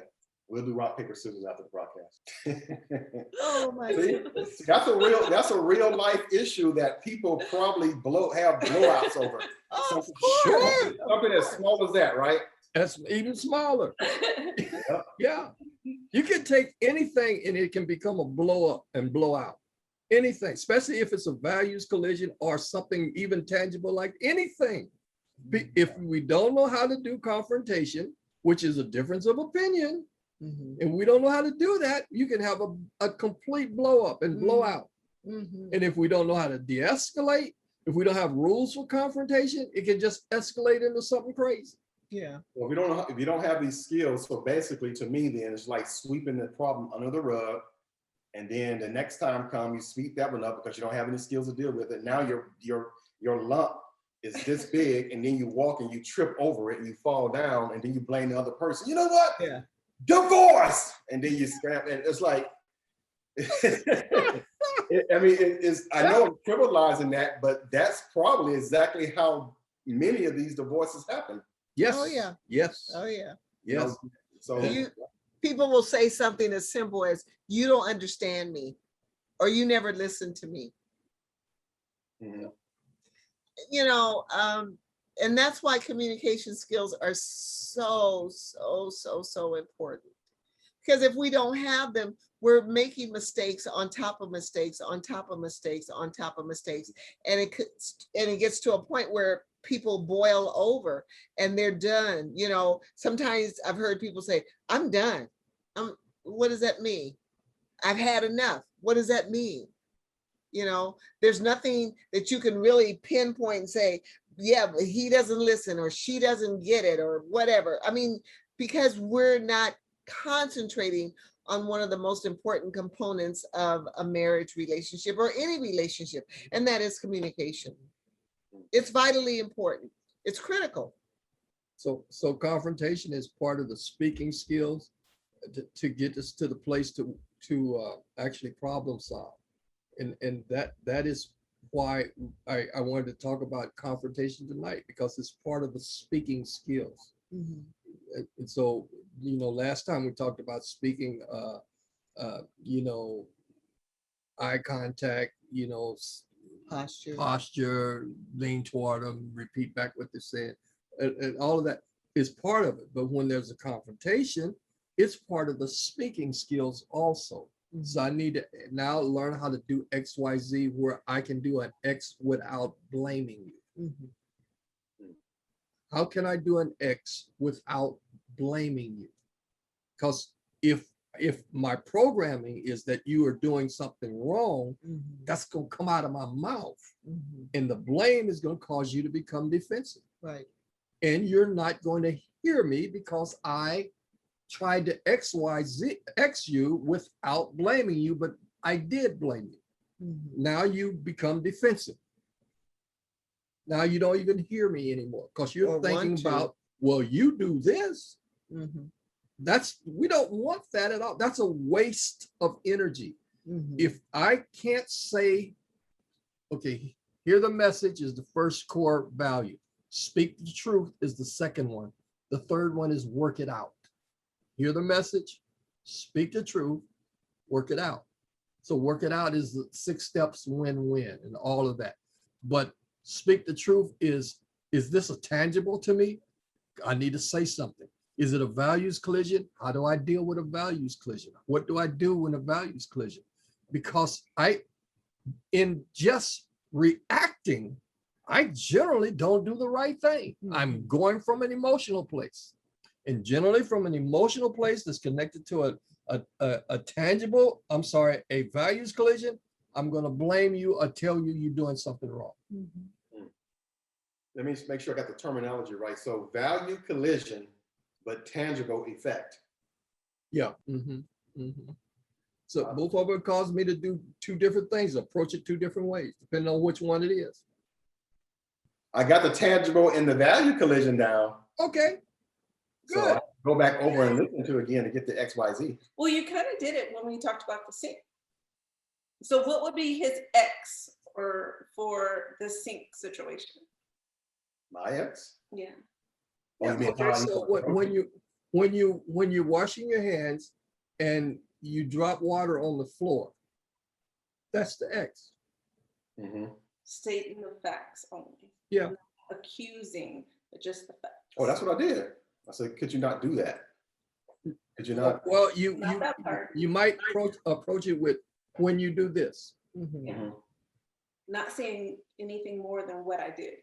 B: we'll do rock, paper, scissors after the broadcast.
C: Oh my
B: See,
C: goodness.
B: that's a real life issue that people probably have blowouts over.
C: Oh, of
D: Sure.
B: Something as small as that, right?
D: That's even smaller. Yeah. You can take anything and it can become a blow up and blow out. Anything, especially if it's a values collision or something even tangible like anything. If we don't know how to do confrontation, which is a difference of opinion,
C: Mhm.
D: and we don't know how to do that, you can have a complete blow up and blow out.
C: Mhm.
D: And if we don't know how to de-escalate, if we don't have rules for confrontation, it can just escalate into something crazy.
C: Yeah.
B: Well, if you don't have these skills, so basically to me, then it's like sweeping the problem under the rug. And then the next time you sweep that one up because you don't have any skills to deal with it. Now your lump is this big, and then you walk and you trip over it and you fall down, and then you blame the other person. You know what?
C: Yeah.
B: Divorce, and then you scrap, and it's like, I know I'm trivializing that, but that's probably exactly how many of these divorces happen.
D: Yes.
C: Oh, yeah.
D: Yes.
C: Oh yeah.
B: You know,
D: Yes.
B: So
C: People will say something as simple as, you don't understand me, or you never listen to me.
B: mhm.
C: You know, and that's why communication skills are so important. Because if we don't have them, we're making mistakes on top of mistakes, on top of mistakes, on top of mistakes. And it gets to a point where people boil over and they're done. You know, sometimes I've heard people say, I'm done. What does that mean? I've had enough. What does that mean? You know, there's nothing that you can really pinpoint and say, yeah, but he doesn't listen, or she doesn't get it, or whatever. I mean, because we're not concentrating on one of the most important components of a marriage relationship or any relationship, and that is communication. It's vitally important. It's critical.
D: So confrontation is part of the speaking skills to get us to the place to actually problem solve. And that is why I wanted to talk about confrontation tonight, because it's part of the speaking skills.
C: Mhm.
D: And so, you know, last time we talked about speaking, you know, eye contact, you know, posture, lean toward them, repeat back what they're saying, and all of that is part of it. But when there's a confrontation, it's part of the speaking skills also. So I need to now learn how to do X, Y, Z, where I can do an X without blaming you.
C: Mhm.
D: How can I do an X without blaming you? Because if my programming is that you are doing something wrong,
C: Mhm.
D: that's going to come out of my mouth.
C: Mhm.
D: And the blame is going to cause you to become defensive.
C: Right.
D: And you're not going to hear me because I tried to X you without blaming you, but I did blame you.
C: Mhm.
D: Now you become defensive. Now you don't even hear me anymore because you're
C: Or
D: thinking
C: want to.
D: about, well, you do this.
C: Mhm.
D: We don't want that at all. That's a waste of energy.
C: Mhm.
D: If I can't say, okay, here the message is the first core value. Speak the truth is the second one. The third one is work it out. Hear the message, speak the truth, work it out. So work it out is the 6 steps win-win and all of that. But speak the truth is this a tangible to me? I need to say something. Is it a values collision? How do I deal with a values collision? What do I do when a values collision? Because in just reacting, I generally don't do the right thing. I'm going from an emotional place. And generally from an emotional place that's connected to a tangible, a values collision, I'm going to blame you or tell you you're doing something wrong.
C: Mhm.
B: Let me make sure I got the terminology right. So value collision, but tangible effect.
D: Yeah. So both of them cause me to do 2 different things, approach it 2 different ways, depending on which one it is.
B: I got the tangible and the value collision down.
D: Okay.
B: So
D: Good.
B: I go back over and listen to it again to get the XYZ.
A: Well, you kind of did it when we talked about the sink. So what would be his X for the sink situation?
B: My ex?
A: Yeah.
B: Oh, you mean
D: Okay,
B: how I
D: so
B: approach it?
D: when you're washing your hands and you drop water on the floor, that's the X.
B: Mhm.
A: Stating the facts only.
D: Yeah.
A: Not accusing, but just the facts.
B: Oh, that's what I did. I said, could you not do that? Could you not?
D: Well,
A: Not that part.
D: you might approach it with, when you do this.
C: Mhm.
A: Yeah.
B: Mhm.
A: Not saying anything more than what I did.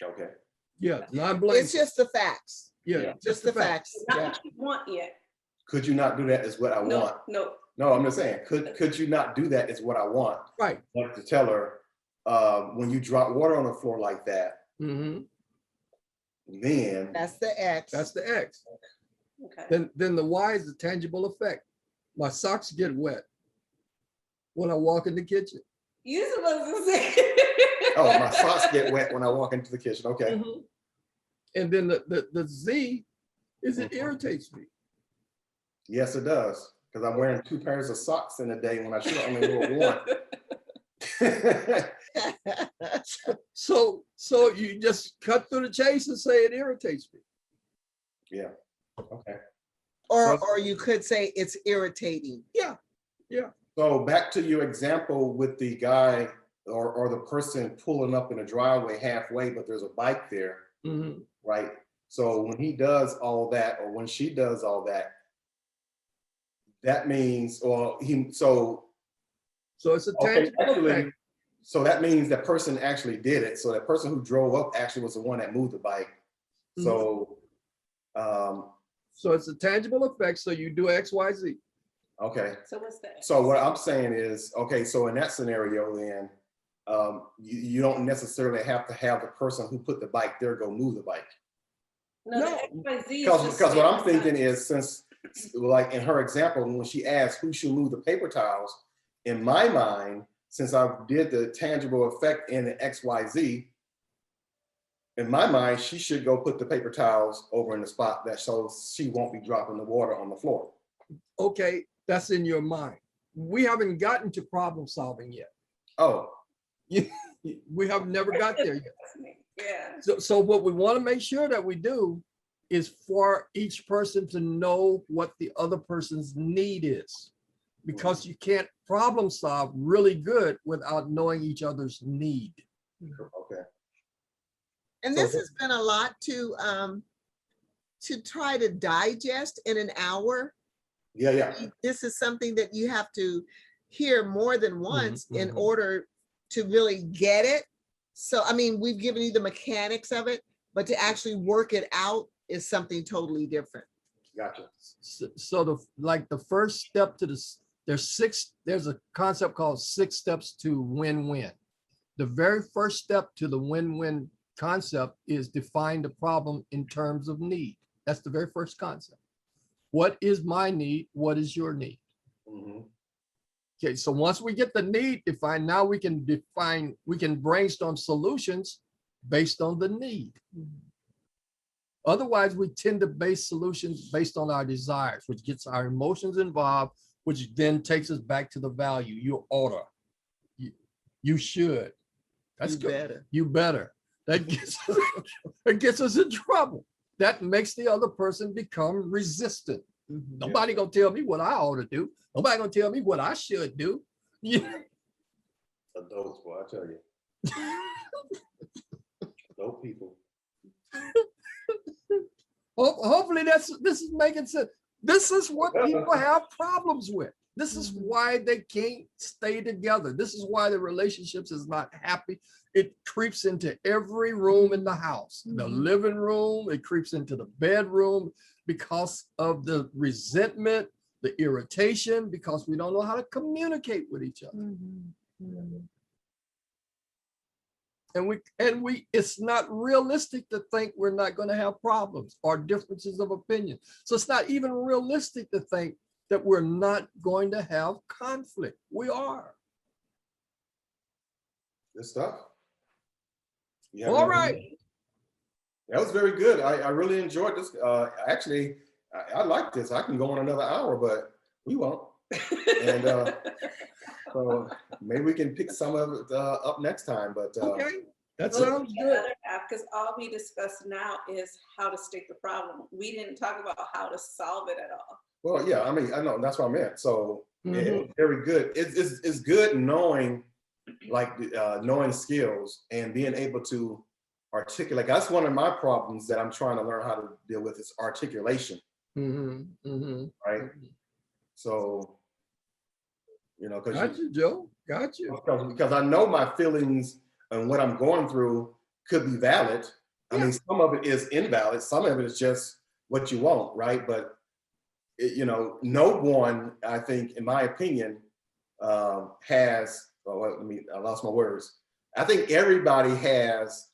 B: Okay.
D: Yeah, non-blame.
C: It's just the facts.
D: Yeah,
C: Just the facts.
A: Not
C: Yeah.
A: what you want yet.
B: Could you not do that is what I
A: No,
B: want.
A: no.
B: No, I'm just saying, could you not do that is what I want.
D: Right.
B: Like to tell her, when you drop water on the floor like that,
D: Mm-hmm.
B: then
C: That's the X.
D: That's the X.
A: Okay.
D: Then the Y is the tangible effect. My socks get wet when I walk in the kitchen.
A: You're supposed to say.
B: oh, my socks get wet when I walk into the kitchen. Okay.
D: Mm-hmm. And then the Z is it
B: Mhm.
D: irritates me.
B: Yes, it does. Because I'm wearing 2 pairs of socks in a day when I should only wear 1.
D: So you just cut through the chase and say it irritates me.
B: Yeah. Okay.
C: Or you could say it's irritating.
D: Yeah.
B: So back to your example with the guy or the person pulling up in a driveway halfway, but there's a bike there,
D: Mhm.
B: right? So when he does all that, or when she does all that, that means,
D: So it's a
B: okay,
D: tangible
B: actually,
D: effect.
B: so that means that person actually did it. So that person who drove up actually was the one that moved the bike. So,
D: So it's a tangible effect. So you do X, Y, Z.
B: okay.
A: So what's that?
B: So what I'm saying is, okay, so in that scenario, then you don't necessarily have to have the person who put the bike there go move the bike.
A: No,
D: No.
A: the XYZ is
B: Because
A: just
B: what I'm
A: statement
B: thinking
A: time.
B: is, since like in her example, when she asked who should move the paper towels, in my mind, since I did the tangible effect in the XYZ, in my mind, she should go put the paper towels over in the spot that so she won't be dropping the water on the floor.
D: Okay, that's in your mind. We haven't gotten to problem solving yet.
B: Oh,
D: We have never got there yet.
A: Yeah.
D: So what we want to make sure that we do is for each person to know what the other person's need is. Because you can't problem solve really good without knowing each other's need.
B: okay.
C: And
B: So
C: this has been a lot to try to digest in an hour.
B: Yeah.
C: This is something that you have to hear more than once in
D: mhm.
C: order to really get it. So, I mean, we've given you the mechanics of it, but to actually work it out is something totally different.
B: Gotcha.
D: So the first step to this, there's a concept called 6 steps to win-win. The very first step to the win-win concept is define the problem in terms of need. That's the very first concept. What is my need? What is your need?
B: Mhm.
D: Okay, so once we get the need defined, now we can brainstorm solutions based on the need. Otherwise, we tend to base solutions based on our desires, which gets our emotions involved, which then takes us back to the value. You oughta, you should. That's
C: You
D: good.
C: better.
D: You better. That gets us in trouble. That makes the other person become resistant. Nobody gonna tell me what I ought to do. Nobody gonna tell me what I should do. Yeah.
B: Adults, boy, I tell you. Adult people.
D: Hopefully this is making sense. This is what people have problems with. This is why they can't stay together. This is why the relationships is not happy. It creeps into every room in the house, the living room, it creeps into the bedroom because of the resentment, the irritation, because we don't know how to communicate with each other. And we it's not realistic to think we're not going to have problems or differences of opinion. So it's not even realistic to think that we're not going to have conflict. We are.
B: Good stuff.
D: All right.
B: That was very good. I really enjoyed this. Actually, I like this. I can go on another hour, but we won't. And so maybe we can pick some of it up next time. But
D: Okay, that
A: Well,
D: sounds
A: the
D: good.
A: other half, because all we discussed now is how to state the problem. We didn't talk about how to solve it at all.
B: well, yeah, I mean, I know that's what I meant. So it
D: Mhm.
B: was very good. It's good knowing, like knowing skills and being able to articulate. That's one of my problems that I'm trying to learn how to deal with is articulation, right? So, you know,
D: Got you, Joe. Got you.
B: because I know my feelings and what I'm going through could be valid. I mean, some of it is invalid. Some of it is just what you want, right? But you know, no one, I think, in my opinion, has. Well, I lost my words. I think everybody has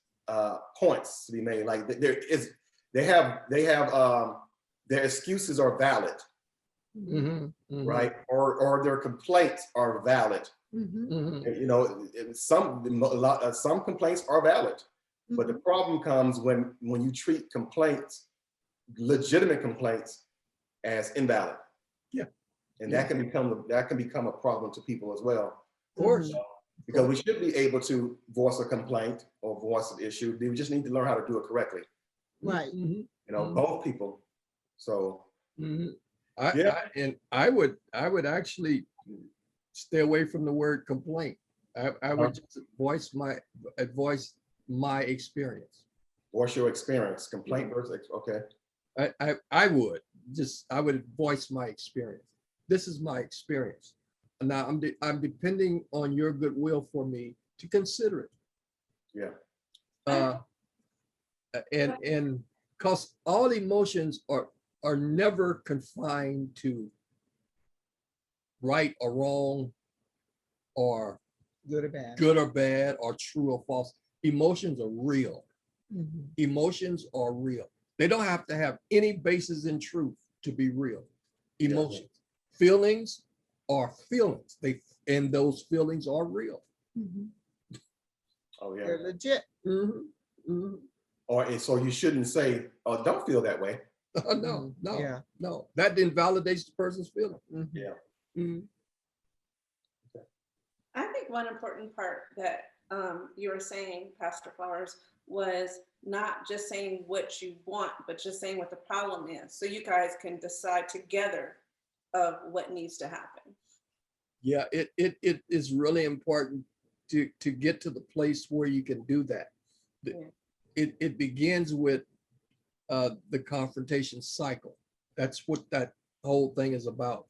B: points to be made. Like they have their excuses are valid, right? Or their complaints are valid. You know, some complaints are valid, but the problem comes when you treat complaints, legitimate complaints, as invalid.
D: Yeah.
B: And that can become a problem to people as well.
D: Of course.
B: Because we should be able to voice a complaint or voice an issue. We just need to learn how to do it correctly.
C: Right.
B: You know, both people So,
D: Mhm.
B: Yeah.
D: And I would actually stay away from the word complaint. I would just voice my experience.
B: what's your experience? Complaint versus, okay.
D: I would voice my experience. This is my experience. And now I'm depending on your goodwill for me to consider it.
B: Yeah.
D: And because all emotions are never confined to right or wrong or
C: Good or bad.
D: good or bad or true or false. Emotions are real.
C: Mhm.
D: Emotions are real. They don't have to have any basis in truth to be real. Emotions, feelings are feelings. And those feelings are real.
C: Mhm.
B: Oh, yeah.
C: They're legit.
D: Mhm, mhm.
B: Or so you shouldn't say, oh, don't feel that way.
D: No, no,
C: Yeah.
D: no. That invalidates the person's feeling.
C: Mhm.
B: Yeah.
D: Mhm.
A: I think one important part that you were saying, Pastor Flowers, was not just saying what you want, but just saying what the problem is. So you guys can decide together of what needs to happen.
D: Yeah, it is really important to get to the place where you can do that.
A: Yeah.
D: It begins with the confrontation cycle. That's what that whole thing is about.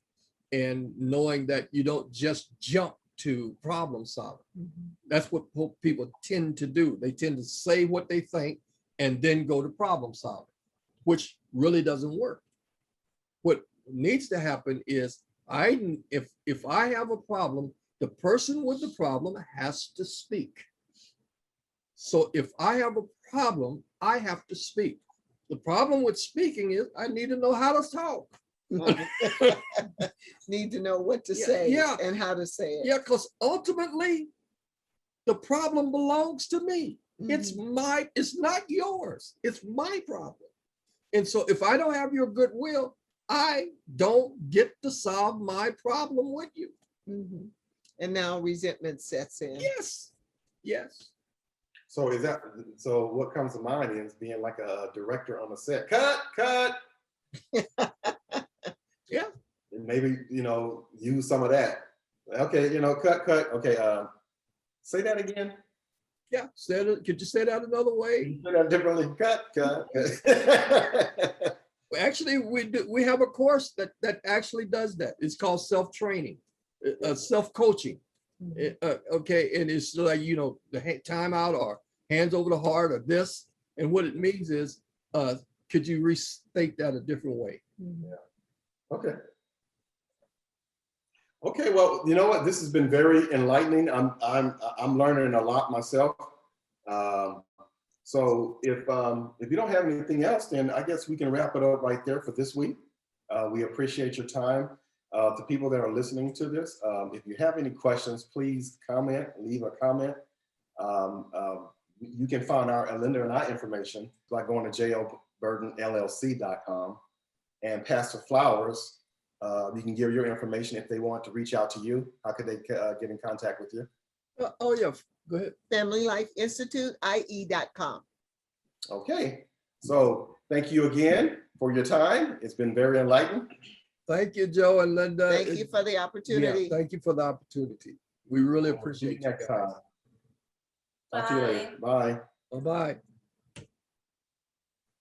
D: And knowing that you don't just jump to problem solving.
C: Mhm.
D: That's what people tend to do. They tend to say what they think and then go to problem solving, which really doesn't work. What needs to happen is if I have a problem, the person with the problem has to speak. So if I have a problem, I have to speak. The problem with speaking is I need to know how to talk.
C: Need to know what to
D: Yeah,
C: say
D: yeah.
C: and how to say it.
D: Yeah, because ultimately the problem belongs to me.
C: Mhm.
D: It's not yours. It's my problem. And so if I don't have your goodwill, I don't get to solve my problem with you.
C: Mhm. And now resentment sets in.
D: Yes. Yes.
B: So so what comes to mind is being like a director on the set. Cut.
D: Yeah.
B: And maybe, use some of that. Okay, cut. Okay, say that again.
D: Yeah. Could you say that another way?
B: Say that differently. Cut.
D: Actually, we have a course that actually does that. It's called self-training, self-coaching.
C: Mhm.
D: Okay, and it's like the time out or hands over the heart or this, and what it means is, could you restate that a different way?
C: Mhm.
B: Okay. Okay, well, you know what? This has been very enlightening. I'm learning a lot myself. Um, so if you don't have anything else, then I guess we can wrap it up right there for this week. We appreciate your time. To people that are listening to this, if you have any questions, please leave a comment. You can find Linda and I information by going to jlburdenllc.com, and Pastor Flowers. You can give your information if they want to reach out to you. How could they get in contact with you?
D: Oh yeah, go ahead.
C: Family Life Institute, IE.com.
B: Okay, so thank you again for your time. It's been very enlightening.
D: Thank you, Joe and Linda.
C: Thank you for the
D: Yeah,
C: opportunity.
D: thank you for the opportunity. We really
B: We'll see you
D: appreciate you
B: next
D: guys.
B: time. Talk to you later. Bye.
D: Bye-bye.